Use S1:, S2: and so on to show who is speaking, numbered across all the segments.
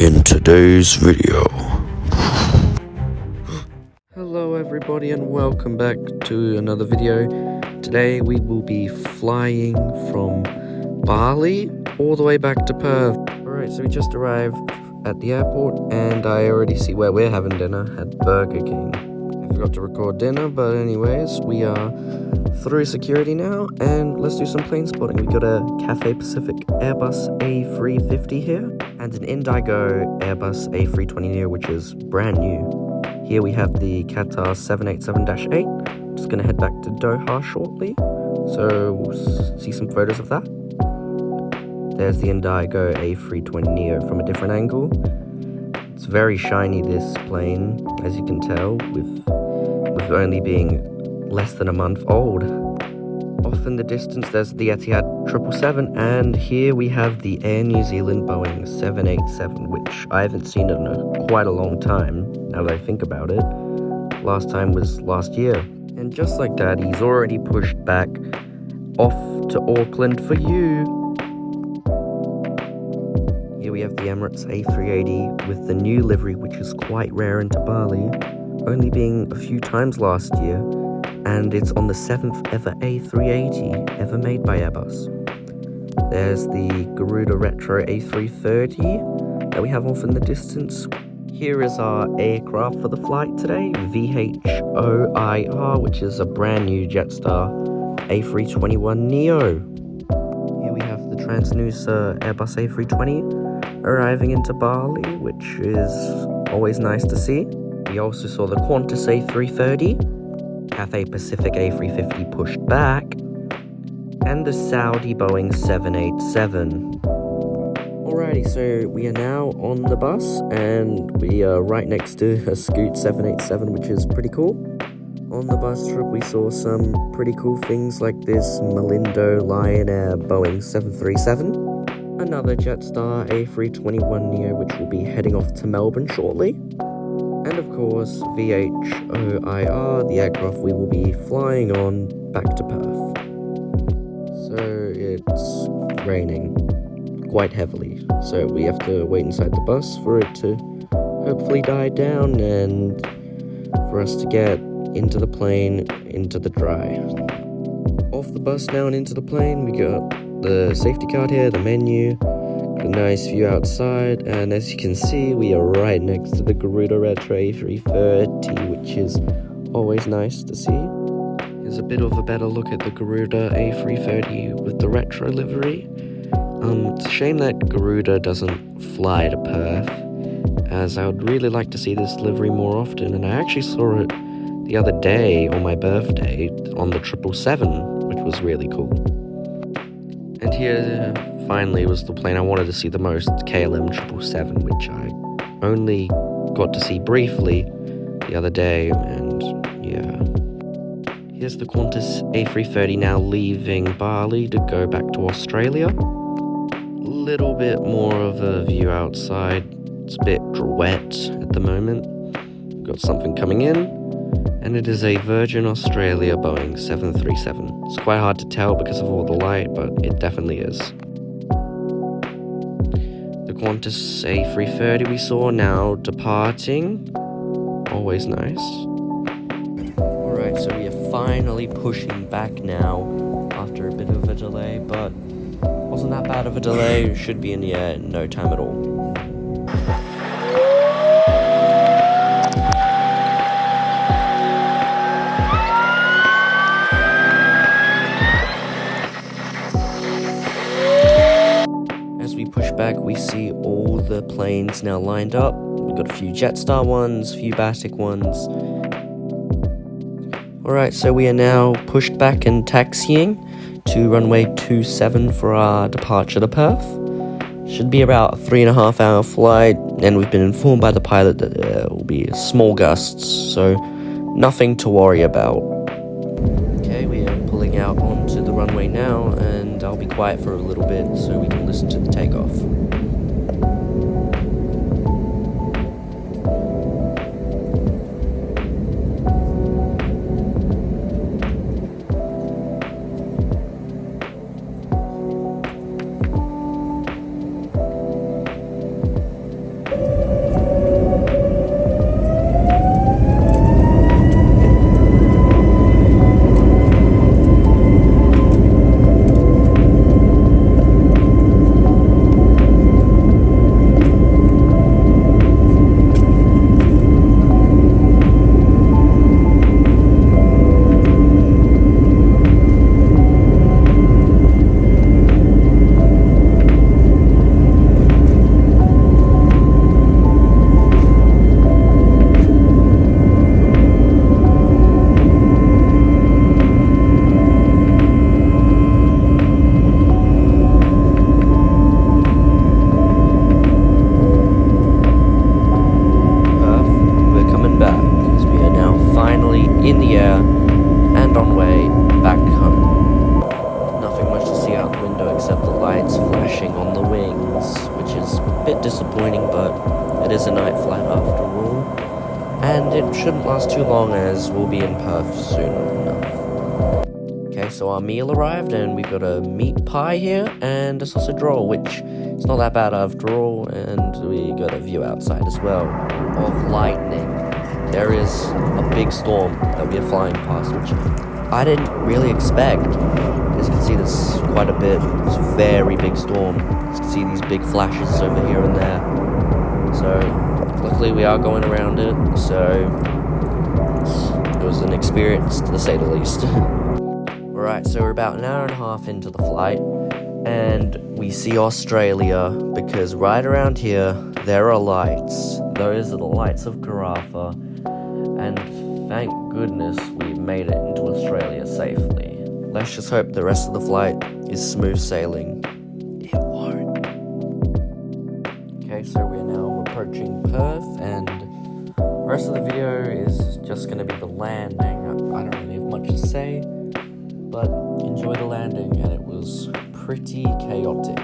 S1: in today's video.
S2: Hello everybody and welcome back to another video. Today we will be flying from Bali all the way back to Perth. Alright, so we just arrived at the airport and I already see where we're having dinner at Burger King. I forgot to record dinner, but anyways, we are through security now and let's do some plane spotting. We got a Cathay Pacific Airbus A350 here and an Indigo Airbus A320neo, which is brand new. Here we have the Qatar 787-8. Just gonna head back to Doha shortly, so we'll see some photos of that. There's the Indigo A320neo from a different angle. It's very shiny, this plane, as you can tell, with only being less than a month old. Off in the distance there's the Etihad 777, and here we have the Air New Zealand Boeing 787, which I haven't seen in quite a long time, now that I think about it. Last time was last year. And just like that, he's already pushed back off to Auckland for you. Here we have the Emirates A380 with the new livery, which is quite rare into Bali, only being a few times last year, and it's on the 7th ever A380 ever made by Airbus. There's the Garuda Retro A330 that we have off in the distance. Here is our aircraft for the flight today, VH-OIR, which is a brand new Jetstar A321neo. Here we have the Transnusa Airbus A320 arriving into Bali, which is always nice to see. We also saw the Qantas A330, Cathay Pacific A350 pushed back, and the Saudi Boeing 787. Alrighty, so we are now on the bus, and we are right next to a Scoot 787, which is pretty cool. On the bus trip, we saw some pretty cool things like this Malindo Lion Air Boeing 737, another Jetstar A321neo, which will be heading off to Melbourne shortly, and of course, VH-OIR, the aircraft we will be flying on back to Perth. So it's raining quite heavily, so we have to wait inside the bus for it to hopefully die down and for us to get into the plane, into the dry. Off the bus now and into the plane, we got the safety card here, the menu, a nice view outside, and as you can see, we are right next to the Garuda Retro A330, which is always nice to see. Here's a bit of a better look at the Garuda A330 with the retro livery. It's a shame that Garuda doesn't fly to Perth, as I would really like to see this livery more often, and I actually saw it the other day on my birthday on the 777, which was really cool. And here finally was the plane I wanted to see the most, KLM 777, which I only got to see briefly the other day, and yeah. Here's the Qantas A330 now leaving Bali to go back to Australia. Little bit more of a view outside. It's a bit wet at the moment. Got something coming in, and it is a Virgin Australia Boeing 737. It's quite hard to tell because of all the light, but it definitely is. The Qantas A330 we saw now departing. Always nice. Alright, so we are finally pushing back now after a bit of a delay, but wasn't that bad of a delay. Should be in the air in no time at all. As we push back, we see all the planes now lined up. We've got a few Jetstar ones, a few Batik ones. Alright, so we are now pushed back and taxiing to runway 27 for our departure to Perth. Should be about a 3.5 hour flight, and we've been informed by the pilot that there will be small gusts, so nothing to worry about. Okay, we are pulling out onto the runway now, and I'll be quiet for a little bit so we can listen to the takeoff. It is a night flight after all, and it shouldn't last too long as we'll be in Perth soon enough. Okay, so our meal arrived, and we got a meat pie here and a sausage roll, which is not that bad after all, and we got a view outside as well of lightning. There is a big storm that we are flying past, which I didn't really expect. As you can see, there's quite a bit. It's a very big storm. As you can see these big flashes over here and there. So, luckily we are going around it, so it was an experience to say the least. Alright, so we're about an hour and a half into the flight, and we see Australia, because right around here, there are lights. Those are the lights of Carafa, and thank goodness we made it into Australia safely. Let's just hope the rest of the flight is smooth sailing. It won't. Okay, so we're now approaching Perth, and the rest of the video is just going to be the landing. I don't really have much to say, but enjoy the landing, and it was pretty chaotic.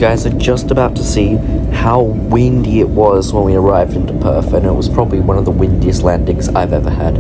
S2: guys are just about to see how windy it was when we arrived into Perth, and it was probably one of the windiest landings I've ever had.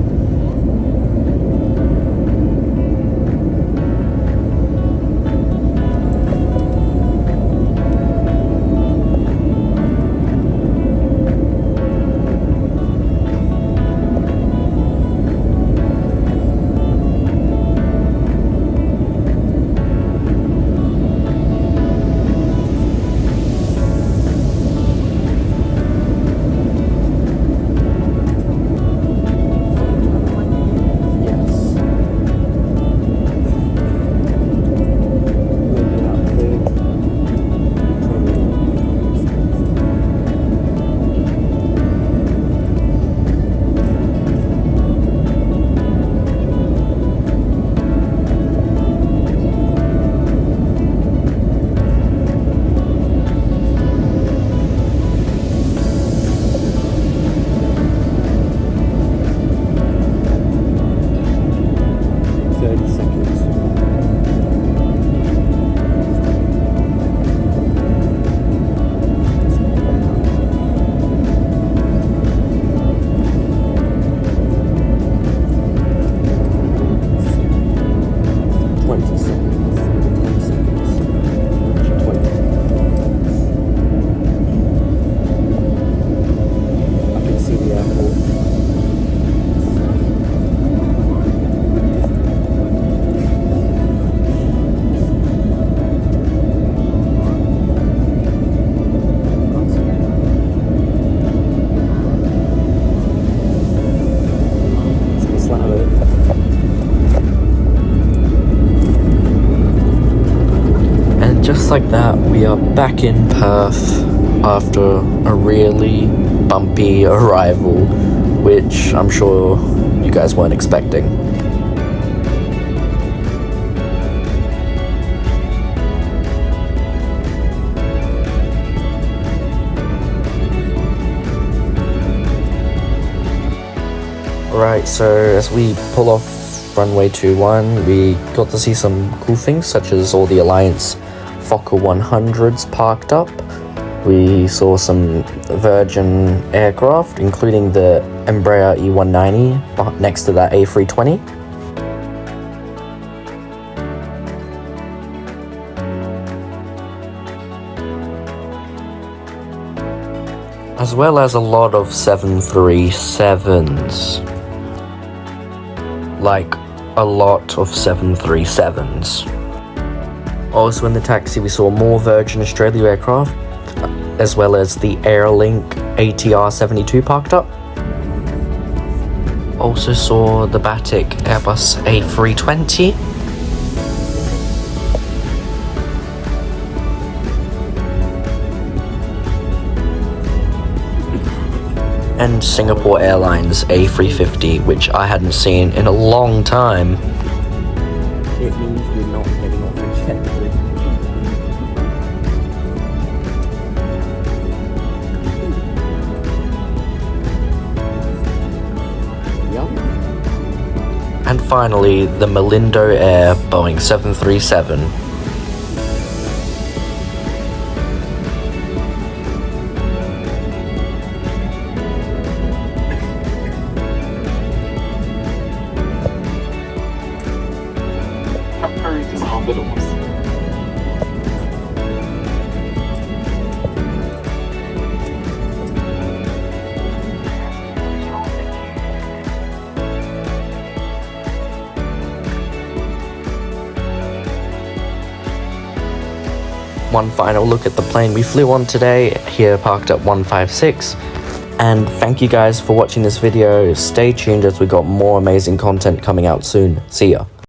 S2: 30 seconds, 10 seconds, 20. I can see the airport. Just like that, we are back in Perth after a really bumpy arrival, which I'm sure you guys weren't expecting. Alright, so as we pull off runway 21, we got to see some cool things, such as all the Alliance Fokker 100s parked up. We saw some Virgin aircraft, including the Embraer E190 next to that A320. As well as a lot of 737s. Like, a lot of 737s. Also in the taxi we saw more Virgin Australia aircraft, as well as the Airlink ATR 72 parked up. Also saw the Batik Airbus A320. And Singapore Airlines A350, which I hadn't seen in a long time. It means we're not getting off the jet. And finally, the Malindo Air Boeing 737. One final look at the plane we flew on today, here parked at 156. And thank you guys for watching this video. Stay tuned as we got more amazing content coming out soon. See ya.